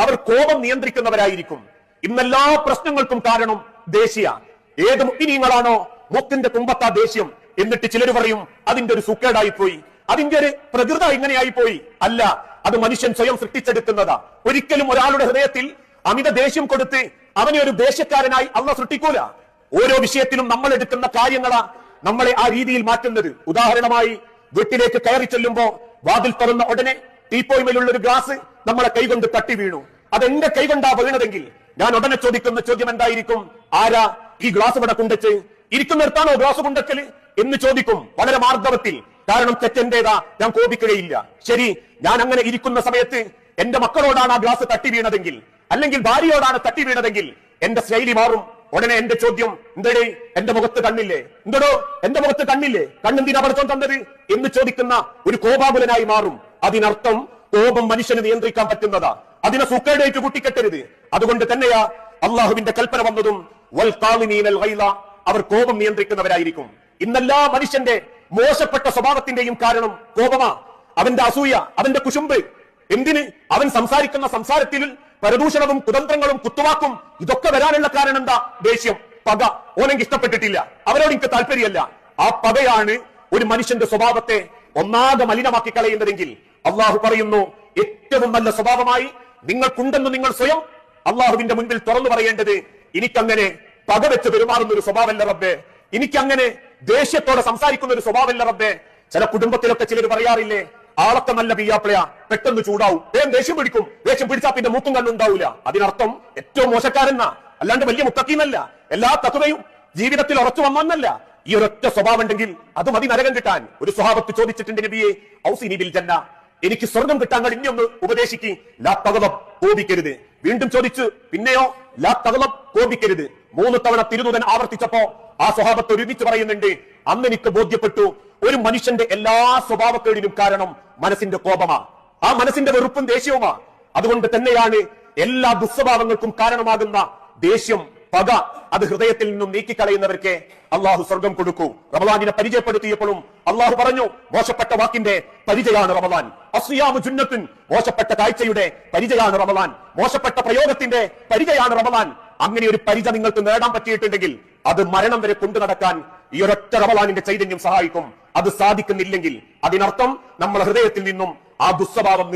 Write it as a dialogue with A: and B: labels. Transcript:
A: അവർ കോപം നിയന്ത്രിക്കുന്നവരായിരിക്കും. ഇന്നെല്ലാ പ്രശ്നങ്ങൾക്കും കാരണം ദേഷ്യ. ഏത് മുഅ്മിനീങ്ങളാണോ മുത്തിന്റെ തുമ്പത്താ ദേഷ്യം, എന്നിട്ട് ചിലർ പറയും അതിന്റെ ഒരു സുക്കേടായി പോയി, അതിന്റെ ഒരു പ്രകൃത ഇങ്ങനെയായി പോയി. അല്ല, അത് മനുഷ്യൻ സ്വയം സൃഷ്ടിച്ചെടുക്കുന്നതാ. ഒരിക്കലും ഒരാളുടെ ഹൃദയത്തിൽ അമിത ദേഷ്യം കൊടുത്ത് അവനെ ഒരു ദേഷ്യക്കാരനായി അള്ളാഹ് സൃഷ്ടിക്കൂല. ഓരോ വിഷയത്തിലും നമ്മൾ എടുക്കുന്ന കാര്യങ്ങളാ നമ്മളെ ആ രീതിയിൽ മാറ്റുന്നത്. ഉദാഹരണമായി, വീട്ടിലേക്ക് കയറി ചെല്ലുമ്പോ വാതിൽ തുറന്ന ഉടനെ ടീപ്പോയ്മയിലുള്ള ഒരു ഗ്ലാസ് നമ്മളെ കൈകൊണ്ട് തട്ടി വീണു. അതെന്റെ കൈകൊണ്ടാ വീണതെങ്കിൽ ഞാൻ ഉടനെ ചോദിക്കുന്ന ചോദ്യം എന്തായിരിക്കും? ആരാ ഈ ഗ്ലാസ് ഇവിടെ കൊണ്ടുവച്ച്? ഇരിക്കുന്നിടത്താണോ ഗ്ലാസ് കൊണ്ടുവെക്കല് എന്ന് ചോദിക്കും, വളരെ മാർദ്ദവത്തിൽ. കാരണം തെറ്റെന്റേതാ, ഞാൻ കോപിക്കുകയില്ല. ശരി, ഞാൻ അങ്ങനെ ഇരിക്കുന്ന സമയത്ത് എന്റെ മക്കളോടാണ് ആ ഗ്ലാസ് തട്ടി വീണതെങ്കിൽ, അല്ലെങ്കിൽ ഭാര്യയോടാണ് തട്ടി വീണതെങ്കിൽ എന്റെ ശൈലി മാറും. ഉടനെ എന്റെ ചോദ്യം, എന്തടേ എന്റെ മുഖത്ത് കണ്ണില്ലേ? എന്തടോ എന്റെ മുഖത്ത് കണ്ണില്ലേ? കണ്ണെന്തിനാ പഠിച്ചോൻ തന്നത് എന്ന് ചോദിക്കുന്ന ഒരു കോപാകുലനായി മാറും. അതിനർത്ഥം കോപം മനുഷ്യന് നിയന്ത്രിക്കാൻ പറ്റുന്നതാ. അതിനെ സുക്കേടേറ്റ് കൂട്ടിക്കെട്ടരുത്. അതുകൊണ്ട് തന്നെയാ അള്ളാഹുവിന്റെ കൽപ്പന വന്നതും അവർ കോപം നിയന്ത്രിക്കുന്നവരായിരിക്കും. ഇന്നെല്ലാ മനുഷ്യന്റെ മോശപ്പെട്ട സ്വഭാവത്തിന്റെയും കാരണം കോപമാ. അവന്റെ അസൂയ, അവന്റെ കുശുമ്പ്. എന്തിന്? അവൻ സംസാരിക്കുന്ന സംസാരത്തിൽ പരദൂഷണവും കുതന്ത്രങ്ങളും കുത്തുവാക്കും. ഇതൊക്കെ വരാനുള്ള കാരണം എന്താ? ദേഷ്യം, പക. ഓനെങ്കിൽ ഇഷ്ടപ്പെട്ടിട്ടില്ല, അവരോട് എനിക്ക് താല്പര്യമല്ല. ആ പകയാണ് ഒരു മനുഷ്യന്റെ സ്വഭാവത്തെ ഒന്നാകെ മലിനമാക്കി കളയുന്നതെങ്കിൽ അള്ളാഹു പറയുന്നു, ഏറ്റവും നല്ല സ്വഭാവമായി നിങ്ങൾക്കുണ്ടെന്ന് നിങ്ങൾ സ്വയം അള്ളാഹുവിന്റെ മുൻപിൽ തുറന്നു പറയേണ്ടത്, എനിക്കങ്ങനെ പകവെച്ച് പെരുമാറുന്ന ഒരു സ്വഭാവമല്ല റബ്ബേ, എനിക്കങ്ങനെ ദേഷ്യത്തോടെ സംസാരിക്കുന്ന ഒരു സ്വഭാവമല്ല റബ്ബേ. ചില കുടുംബത്തിലൊക്കെ ചിലർ പറയാറില്ലേ, ആളൊക്കെ നല്ല പിയ്യാപ്പിളയാ, പെട്ടെന്ന് ചൂടാവും, ദേഷ്യം പിടിക്കും, ദേഷ്യം പിടിച്ചാൽ പിന്നെ മൂത്തും കണ്ണുണ്ടാവില്ല. അതിനർത്ഥം ഏറ്റവും മോശക്കാരെന്നാ, അല്ലാണ്ട് വലിയ മുത്തക്കീന്നല്ല. എല്ലാ തത്വയും ജീവിതത്തിൽ ഉറച്ചു വന്നല്ല. ഈ ഒരൊറ്റ സ്വഭാവം ഉണ്ടെങ്കിൽ അത് മതി നരകം കിട്ടാൻ. ഒരു സ്വഭാവത്ത് ചോദിച്ചിട്ടുണ്ട് നബിയെ, ഔസിനി ബിൽ ജന്ന, എനിക്ക് സ്വർഗം കിട്ടാൻ ഇനിയൊന്ന് ഉപദേശിക്ക്. ലാ തഗ്ളബ്, കോപിക്കരുത്. വീണ്ടും ചോദിച്ചു, പിന്നെയോ? ലാ തഗ്ളബ്, കോപിക്കരുത്. 3 തവണ തിരുദൂതൻ ആവർത്തിച്ചപ്പോ ആ സ്വഭാവത്തെ ഒരുമിച്ച് പറയുന്നുണ്ട്, അന്ന് എനിക്ക് ബോധ്യപ്പെട്ടു ഒരു മനുഷ്യന്റെ എല്ലാ സ്വഭാവക്കേടിനും കാരണം മനസ്സിന്റെ കോപമാ, ആ മനസ്സിന്റെ വെറുപ്പും ദേഷ്യവുമാ. അതുകൊണ്ട് തന്നെയാണ് എല്ലാ ദുസ്വഭാവങ്ങൾക്കും കാരണമാകുന്ന ദേഷ്യം, പക, അത് ഹൃദയത്തിൽ നിന്നും നീക്കിക്കളയുന്നവർക്ക് അള്ളാഹു സ്വർഗം കൊടുക്കൂ. റമളാനിനെ പരിചയപ്പെടുത്തിയപ്പോഴും അള്ളാഹു പറഞ്ഞു, മോശപ്പെട്ട വാക്കിന്റെ പരിചയമാണ് റമളാൻ. അസ്യാമു ജുന്നത്തുൻ, മോശപ്പെട്ട കാഴ്ചയുടെ പരിചയമാണ് റമളാൻ. മോശപ്പെട്ട പ്രയോഗത്തിന്റെ പരിചയമാണ് റമളാൻ. അങ്ങനെ ഒരു പരിചയ നിങ്ങൾക്ക് നേടാൻ പറ്റിയിട്ടുണ്ടെങ്കിൽ അത് മരണം വരെ കൊണ്ടു നടക്കാൻ ഈ ഒരൊറ്റ റമളാനിന്റെ ചൈതന്യം സഹായിക്കും. അത് സാധിക്കുന്നില്ലെങ്കിൽ അതിനർത്ഥം നമ്മൾ ഹൃദയത്തിൽ നിന്നും ആ ദുസ്വഭാവം